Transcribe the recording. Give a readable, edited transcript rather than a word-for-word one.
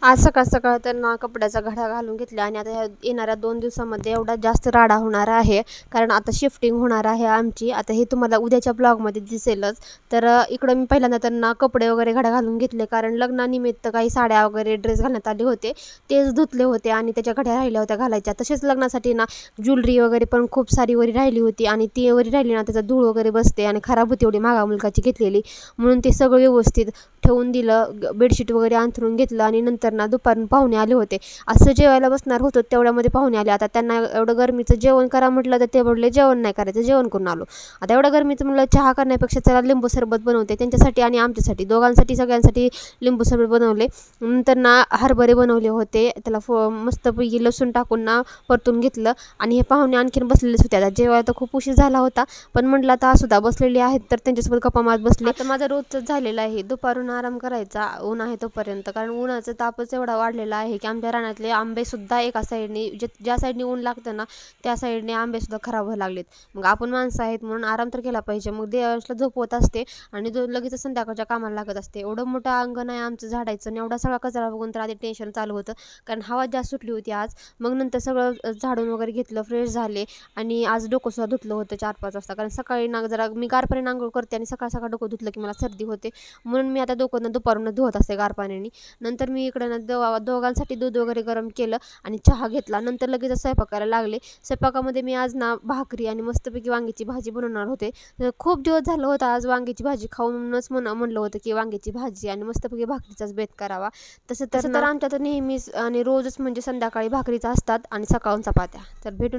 आज सकाळ सकाळ तर ना कपड्याचा घड्या घालून घेतल्या आणि आता ह्या येणाऱ्या 2 दिवसामध्ये एवढा जास्त राडा होणार आहे. कारण आता शिफ्टिंग होणार आहे आमची. आता हे तुम्हाला उद्याच्या ब्लॉगमध्ये दिसेलच. तर इकडं मी पहिल्यांदा तर ना कपडे वगैरे घड्या घालून घेतले, कारण लग्नानिमित्त काही साड्या वगैरे ड्रेस घालण्यात आले होते, तेच धुतले होते आणि त्याच्या घड्या राहिल्या होत्या घालायच्या. तसेच लग्नासाठी ना ज्वेलरी वगैरे पण खूप सारी वरी राहिली होती आणि ती वरी राहिली ना त्याचा धूळ वगैरे बसते आणि खराब होती एवढी महागा मुलगाची घेतलेली. म्हणून ते सगळं व्यवस्थित ठेवून दिलं. बेडशीट वगैरे अंथरून घेतलं आणि नंतर ना दुपारून पाहुणे आले होते. असं जेवायला बसणार होतो तेवढ्यामध्ये पाहुणे आले. आता त्यांना एवढं गरमीचं जेवण करा म्हटलं तर ते बोलले जेवण नाही करायचं, जेवण करून आलो. आता एवढं गरमीचं म्हटलं चहा करण्यापेक्षा चला लिंबू सरबत बनवते त्यांच्यासाठी आणि आमच्यासाठी, दोघांसाठी सगळ्यांसाठी लिंबू सरबत बनवले. नंतर ना हरभरे बनवले होते, त्याला मस्तपैकी लसूण टाकून ना परतून घेतलं आणि हे पाहुणे आणखीन बसलेलेच होते. आता जेवायला तर खूप उशीर झाला होता, पण म्हटलं आता सुद्धा बसलेले आहेत तर त्यांच्यासोबत गप्पा मारत बसले. आता माझं रोजच झालेलं आहे दुपारून आराम करायचा ऊन आहे तोपर्यंत, कारण उन्हाचा तापच एवढा वाढलेला आहे की आमच्या रानातले आंबेसुद्धा एका साईडने ज्या साईडने ऊन लागतं ना त्या साईडने आंबेसुद्धा खराब व्हायला लागलेत. मग आपण माणसं आहेत म्हणून आराम तर केला पाहिजे. मग देवाला झोपवत असते आणि लगेच संध्याकाळच्या कामाला लागत असते. एवढं मोठं अंगण आहे आमचं झाडायचं आणि एवढा सगळा कचरा बघून तर आधी टेन्शन चालू होतं, कारण हवा जास्त सुटली होती आज. मग नंतर सगळं झाडून वगैरे घेतलं, फ्रेश झाले आणि आज डोकं सुद्धा धुतलं होतं 4-5 वाजता, कारण सकाळी ना जरा मी गार पाण्याने आंघोळ करते आणि सकाळ सकाळ डोकं धुतलं की मला सर्दी होते, म्हणून मी आता डोकं दुपारून धुवत असते गार पाण्याने. नंतर मी इकडं ना दोघांसाठी दूध वगैरे गरम केलं आणि चहा घेतला. नंतर लगेच स्वयंपाकाला लागले. स्वयंपाकामध्ये मी आज ना भाकरी आणि मस्तपैकी वांग्याची भाजी बनवणार होते. तर खूप दिवस झालं होतं आज वांग्याची भाजी खाऊनच म्हणलं होतं की वांग्याची भाजी आणि मस्तपैकी भाकरीचाच बेत करावा. तसं तर आमच्या तर नेहमीच आणि रोजच म्हणजे संध्याकाळी भाकरीचा असतात आणि सकाळून चपात्या. तर भेटून